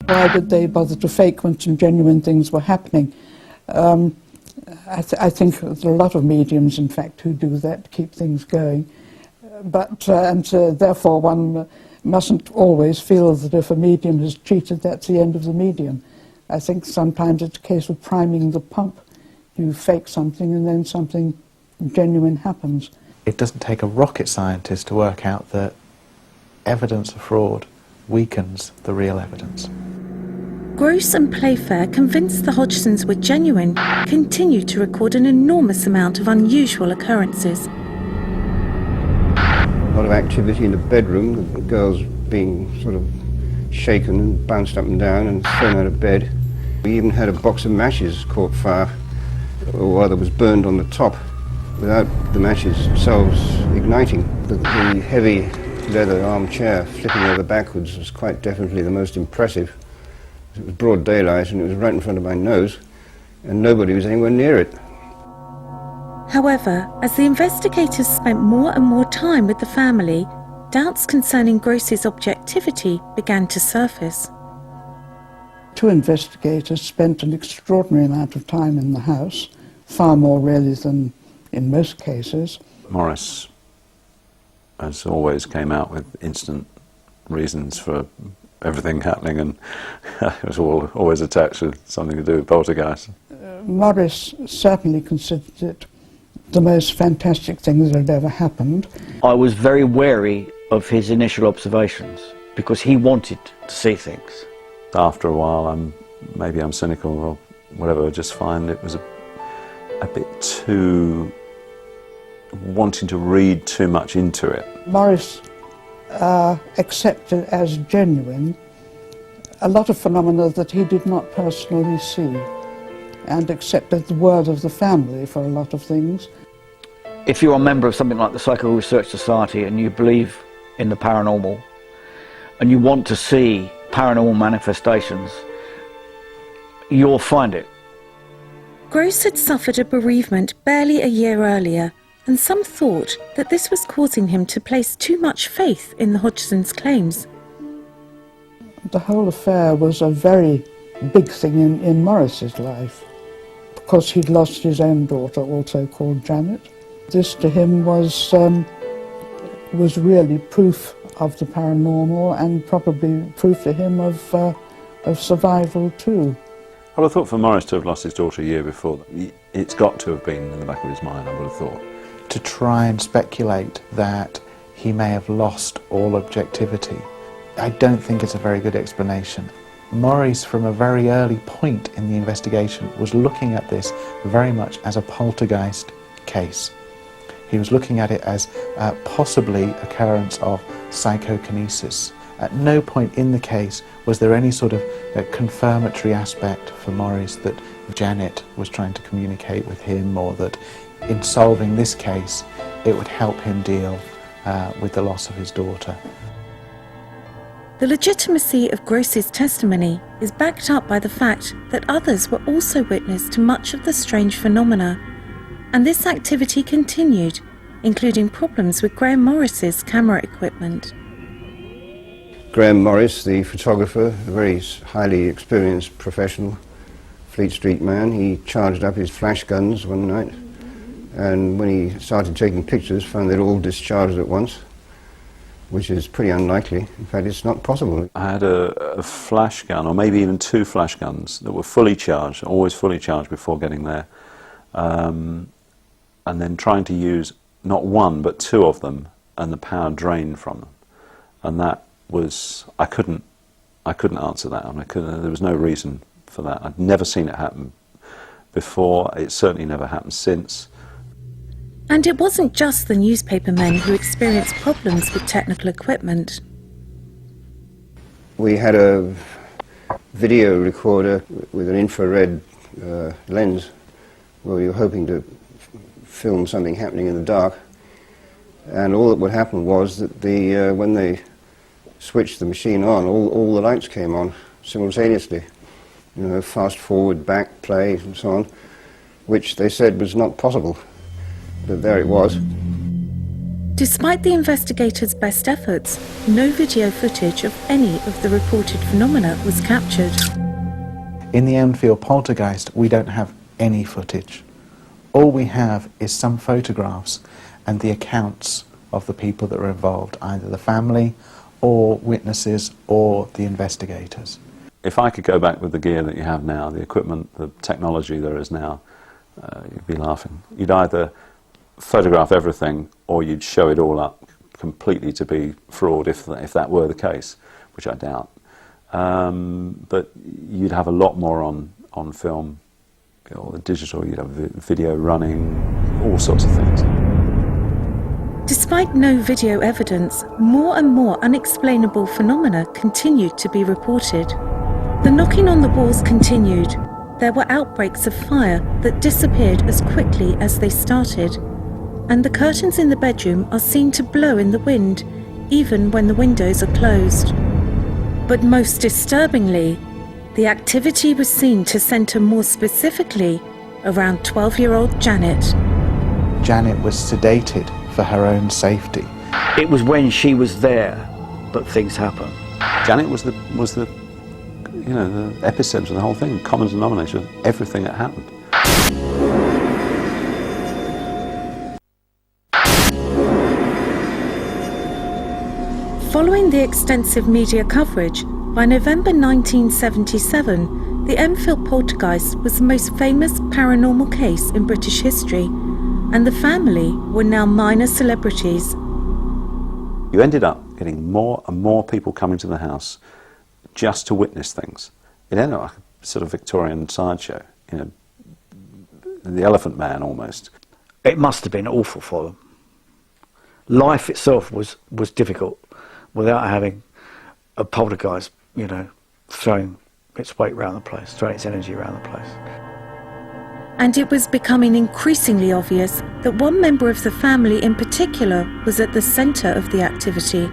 Why did they bother to fake when some genuine things were happening? I think there are a lot of mediums, in fact, who do that to keep things going. Therefore one mustn't always feel that if a medium is cheated, that's the end of the medium. I think sometimes it's a case of priming the pump. You fake something and then something genuine happens. It doesn't take a rocket scientist to work out that evidence of fraud weakens the real evidence. Gross and Playfair, convinced the Hodgsons were genuine, continued to record an enormous amount of unusual occurrences. A lot of activity in the bedroom, the girls being sort of shaken and bounced up and down and thrown out of bed. We even had a box of matches caught fire while it was burned on the top without the matches themselves igniting. The heavy leather armchair flipping over backwards was quite definitely the most impressive. It was broad daylight and it was right in front of my nose and nobody was anywhere near it. However, as the investigators spent more and more time with the family, doubts concerning Gross's objectivity began to surface. Two investigators spent an extraordinary amount of time in the house, far more really than in most cases. Morris, as always, came out with instant reasons for everything happening, and it was always attached with something to do with poltergeist. Morris certainly considered it the most fantastic thing that had ever happened. I was very wary of his initial observations because he wanted to see things. After a while, maybe I'm cynical or whatever, I just find it was a bit too, wanting to read too much into it. Morris accepted as genuine a lot of phenomena that he did not personally see, and accepted the word of the family for a lot of things. If you're a member of something like the Psycho Research Society and you believe in the paranormal and you want to see paranormal manifestations, you'll find it. Gross had suffered a bereavement barely a year earlier, and some thought that this was causing him to place too much faith in the Hodgsons' claims. The whole affair was a very big thing in Morris's life, because he'd lost his own daughter, also called Janet. This to him was really proof of the paranormal, and probably proof to him of survival too. Well, I thought for Morris to have lost his daughter a year before, it's got to have been in the back of his mind, I would have thought. To try and speculate that he may have lost all objectivity, I don't think it's a very good explanation. Morris, from a very early point in the investigation, was looking at this very much as a poltergeist case. He was looking at it as possibly occurrence of psychokinesis. At no point in the case was there any sort of confirmatory aspect for Morris that Janet was trying to communicate with him, or that in solving this case it would help him deal with the loss of his daughter. The legitimacy of Gross's testimony is backed up by the fact that others were also witness to much of the strange phenomena, and this activity continued, including problems with Graham Morris's camera equipment. Graham Morris, the photographer, a very highly experienced professional Fleet Street man, he charged up his flash guns one night, and when he started taking pictures found they'd all discharged at once, which is pretty unlikely. In fact, it's not possible. I had a flash gun, or maybe even two flash guns that were fully charged, always fully charged before getting there, and then trying to use not one but two of them, and the power drained from them. And that was, I couldn't answer that. I mean, there was no reason for that. I'd never seen it happen before. It's certainly never happened since. And it wasn't just the newspapermen who experienced problems with technical equipment. We had a video recorder with an infrared lens where we were hoping to film something happening in the dark, and all that would happen was that when they switched the machine on, all the lights came on simultaneously. You know, fast forward, back, play, and so on, which they said was not possible. But there it was. Despite the investigators' best efforts, no video footage of any of the reported phenomena was captured. In the Enfield poltergeist, we don't have any footage. All we have is some photographs and the accounts of the people that were involved, either the family or witnesses or the investigators. If I could go back with the gear that you have now, the equipment, the technology there is now, you'd be laughing. You'd either photograph everything or you'd show it all up completely to be fraud if that were the case, which I doubt. But you'd have a lot more on film or the digital. You'd have video running, all sorts of things. Despite no video evidence, more and more unexplainable phenomena continued to be reported. The knocking on the walls continued. There were outbreaks of fire that disappeared as quickly as they started. And the curtains in the bedroom are seen to blow in the wind, even when the windows are closed. But most disturbingly, the activity was seen to centre more specifically around 12-year-old Janet. Janet was sedated for her own safety. It was when she was there that things happened. Janet was the epicenter of the whole thing, common denominator of everything that happened. Following the extensive media coverage, by November 1977, the Enfield poltergeist was the most famous paranormal case in British history, and the family were now minor celebrities. You ended up getting more and more people coming to the house just to witness things. It ended up like a sort of Victorian sideshow, the Elephant Man almost. It must have been awful for them. Life itself was difficult without having a poltergeist, throwing its weight around the place, throwing its energy around the place. And it was becoming increasingly obvious that one member of the family in particular was at the centre of the activity.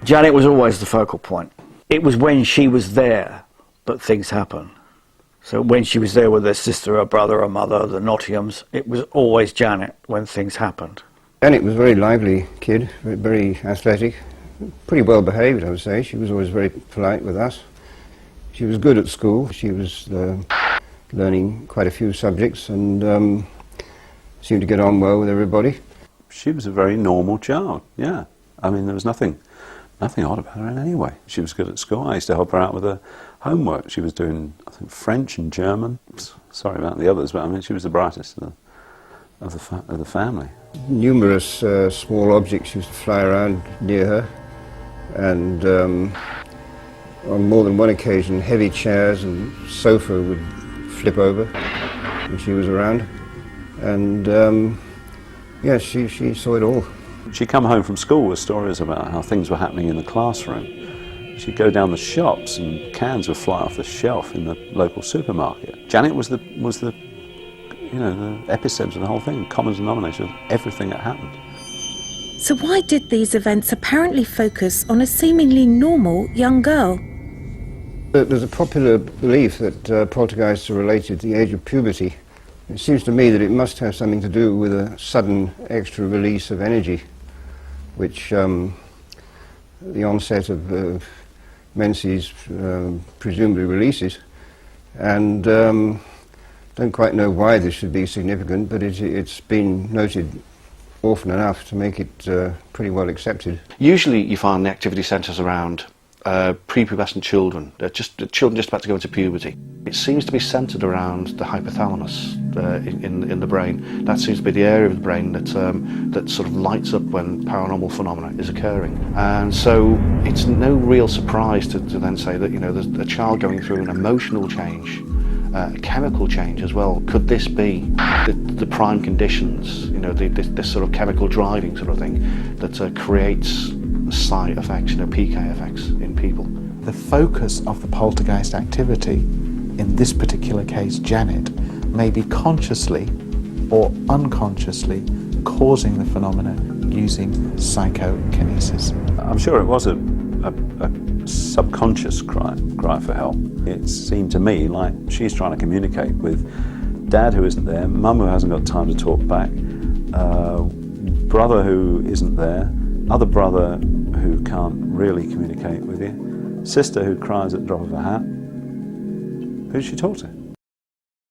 Janet was always the focal point. It was when she was there that things happened. So when she was there with her sister, her brother, her mother, the Nottinghams, it was always Janet when things happened. Janet was a very lively kid, very athletic, pretty well behaved, I would say. She was always very polite with us. She was good at school. She was learning quite a few subjects and seemed to get on well with everybody. She was a very normal child, yeah. I mean, there was nothing odd about her in any way. She was good at school. I used to help her out with her homework. She was doing, I think, French and German. Sorry about the others, but I mean, she was the brightest of the family. Numerous small objects used to fly around near her, and on more than one occasion, heavy chairs and sofa would flip over when she was around. And yes, she saw it all. She'd come home from school with stories about how things were happening in the classroom. She'd go down the shops and cans would fly off the shelf in the local supermarket. Janet was the epicenter of the whole thing, common denominator of everything that happened. So why did these events apparently focus on a seemingly normal young girl? There's a popular belief that poltergeists are related to the age of puberty. It seems to me that it must have something to do with a sudden extra release of energy, which the onset of menses presumably releases. And don't quite know why this should be significant, but it's been noted often enough to make it pretty well accepted. Usually you find the activity centres around prepubescent children, children just about to go into puberty. It seems to be centred around the hypothalamus in the brain. That seems to be the area of the brain that sort of lights up when paranormal phenomena is occurring. And so it's no real surprise to then say that there's a child going through an emotional change, a chemical change as well. Could this be the prime conditions, this sort of chemical driving sort of thing that creates side effects, PK effects in people? The focus of the poltergeist activity, in this particular case Janet, may be consciously or unconsciously causing the phenomena using psychokinesis. I'm sure it was a subconscious cry for help. It seemed to me like she's trying to communicate with Dad, who isn't there, Mum, who hasn't got time to talk back, brother who isn't there, other brother who can't really communicate with you, sister who cries at the drop of a hat. Who does she talk to?